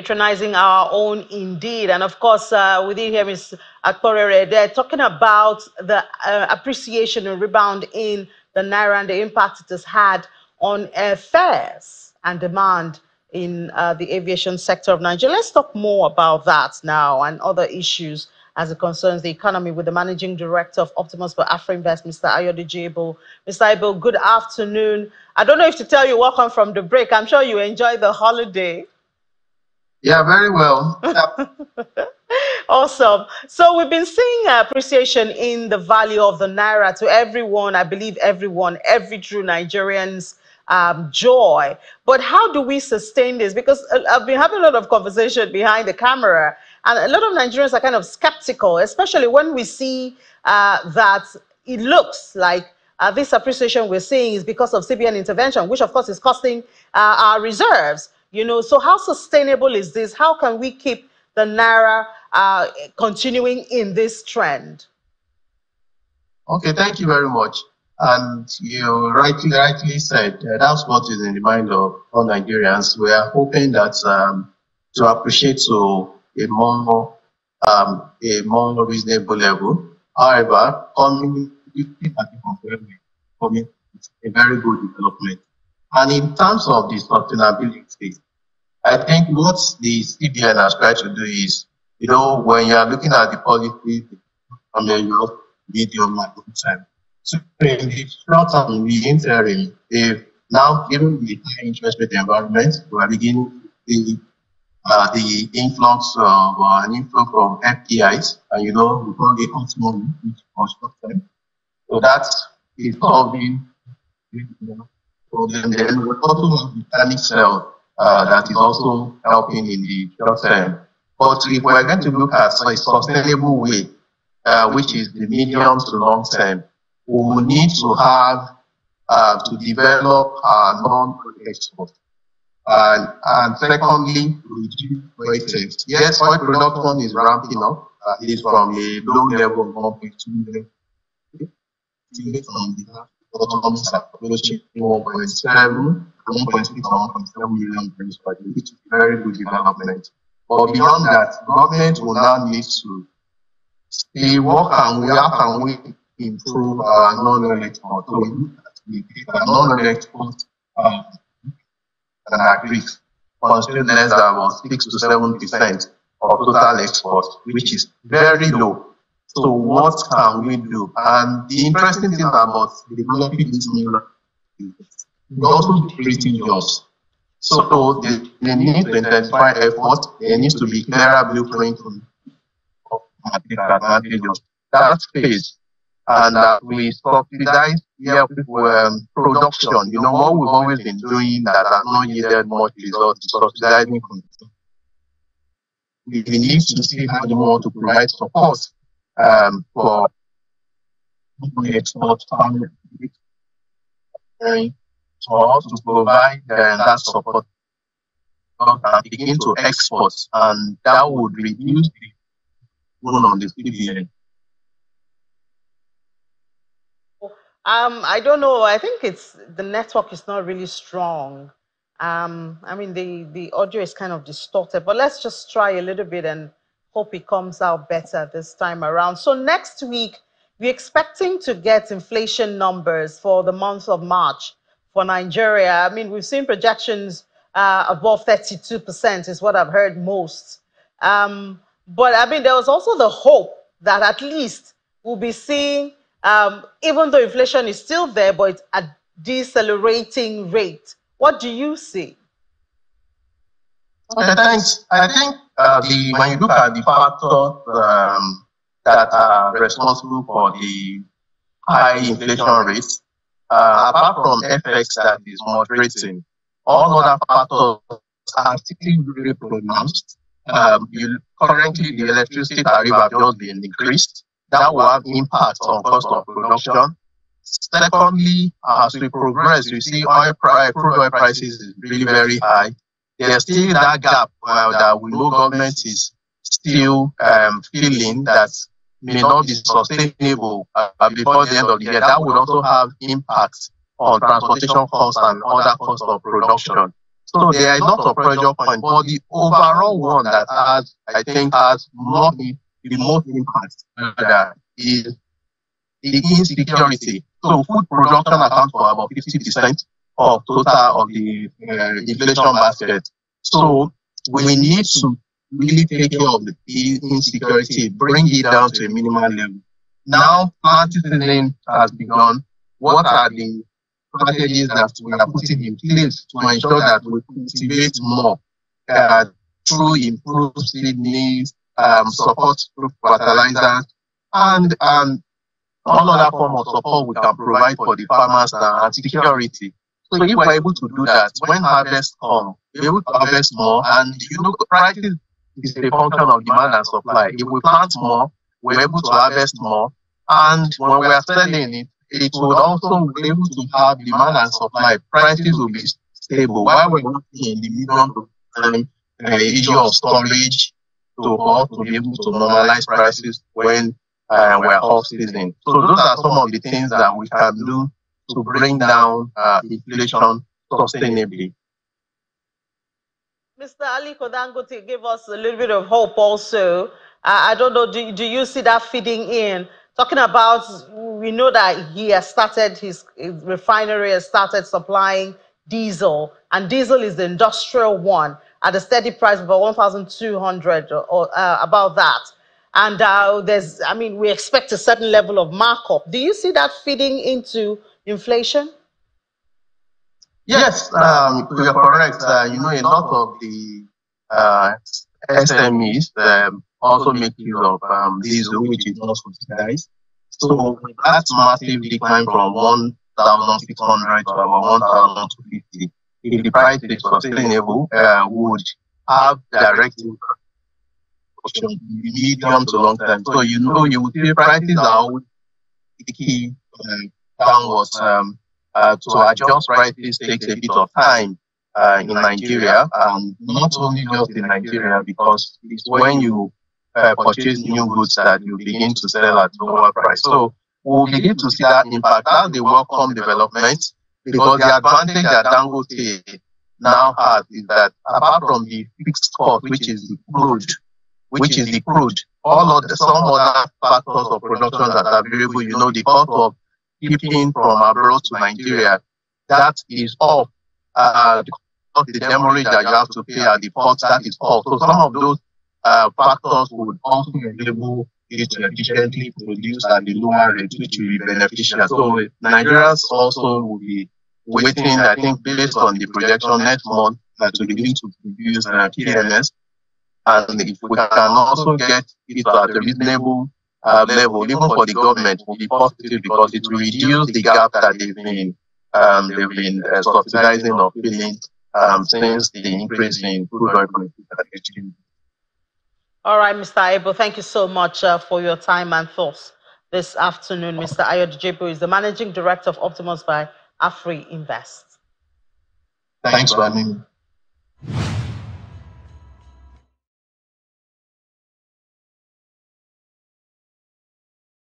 patronizing our own indeed. And of course, we did hear Ms. Akporere there talking about the appreciation and rebound in the Naira and the impact it has had on fares and demand in the aviation sector of Nigeria. Let's talk more about that now and other issues as it concerns the economy with the Managing Director of Optimus for AfroInvest, Mr. Ayodeji Ebo. Mr. Ebo, good afternoon. I don't know if to tell you welcome from the break. I'm sure you enjoyed the holiday. Yeah, very well. Awesome. So we've been seeing appreciation in the value of the Naira to everyone, I believe every true Nigerian's joy. But how do we sustain this? Because I've been having a lot of conversation behind the camera, and a lot of Nigerians are kind of skeptical, especially when we see that it looks like this appreciation we're seeing is because of CBN intervention, which of course is costing our reserves. You know, so how sustainable is this? How can we keep the Naira continuing in this trend? Okay, thank you very much. And you rightly said that's what is in the mind of all Nigerians. We are hoping that to appreciate to a more reasonable level. However, coming it's a very good development. And in terms of the sustainability, I think what the CBN has tried to do is, you know, when you are looking at the policy, medium and long time. So in the short term, the interim, if now given the high interest rate environment, we are beginning to see the influx of an inflow from FDIs, and you know, we call it hot money, which is short term. So that is solving. So then we also have the mechanic cell that is also helping in the short term. But if we're going to look at a sustainable way, which is the medium to long term, we will need to have to develop our non-oil export. And secondly, reduce oil theft. Yes, oil production is ramping up. It is from a low level of 1.2 million. From the autonomous approach 1.7, 1.6 to 1.7 million barrels per day, which is very good development. But beyond that, government will now need to see what can we improve our non-oil export. So we look at the non-oil export and agri constitute less than about 6 to 7% of total exports, which is very low. So what can we do? And the interesting thing about developing this new is also creating jobs. So they need to intensify efforts. There needs to be clearer blueprint of advantage of that space. And we subsidize production. You know, what we've always been doing that has not yielded much results is subsidizing. We need to see how we want to provide support for export farmers for us to provide that support and begin to export, and that would reduce the loan on the CBN. I don't know. I think it's the network is not really strong. I mean, the audio is kind of distorted, but let's just try a little bit and hope it comes out better this time around. So next week, we're expecting to get inflation numbers for the month of March for Nigeria. I mean, we've seen projections above 32% is what I've heard most. But I mean, there was also the hope that at least we'll be seeing, even though inflation is still there, but it's at decelerating rate. What do you see? Okay, thanks. I think when you look at the factors that are responsible for the high inflation rates, apart from FX that is moderating, all other factors are still really pronounced. Currently, the electricity tariff have just been increased. That will have impact on cost of production. Secondly, as we progress, you see crude oil prices is really very high. There's still that gap that we know government is still feeling that may not be sustainable before the end of the year. That would also have impact on transportation costs and other costs of production. So there are a lot of pressure points, but the overall one that I think has not the most impact is the insecurity. So food production accounts for about 50% of total of the inflation basket. So we need to really take care of the insecurity, bring it down to a minimal level. Now, planting season has begun. What are the strategies that we are putting in place to ensure that we cultivate more through improved seedlings, support through fertilizers, and all other form of support we can provide for the farmers and security. So if we're able to do that, when harvest comes, we're able to harvest more, and prices is a function of demand and supply. If we plant more, we're able to harvest more, and when we are selling it, it would also be able to have demand and supply. Prices will be stable. While we're working in the medium term issue of storage to be able to normalize prices when we're off season. So those are some of the things that we can do to bring down inflation sustainably. Mr. Aliko Dangote gave us a little bit of hope also. I don't know, do you see that feeding in? Talking about, we know that he has started, his refinery has started supplying diesel, and diesel is the industrial one at a steady price of about 1,200 or about that. And we expect a certain level of markup. Do you see that feeding into inflation? Yes, you're correct. A lot of the SMEs also make use of diesel, which is not subsidized. So that's massive decline from 1,600 to about 1,250. If the price is sustainable, would have direct medium to long term. So you would see prices are always key downwards. To adjust prices takes a bit of time in Nigeria, and not only just in Nigeria, because it's when you purchase new goods that you begin to sell at lower price. So we'll begin to see that impact. That's the welcome development, because the advantage that Dangote now has is that apart from the fixed cost, which is the crude, all of some other factors of production that are variable, the cost of shipping from abroad to Nigeria, that is off. The demurrage that you have to pay at the port, that is off. So some of those factors would also enable it to efficiently produce at the lower rate, which will be beneficial. So Nigerians also will be waiting, I think, based on the projection next month, to begin to produce PMS. And if we can also get it at a reasonable level, even for the government, will be positive, because it will reduce the gap that they've been subsidizing or filling since the increase in crude oil prices. All right, Mr. Ayebo, thank you so much for your time and thoughts this afternoon. Mr. Ayodjepo is the Managing Director of Optimus by Afri Invest. Thanks for having me.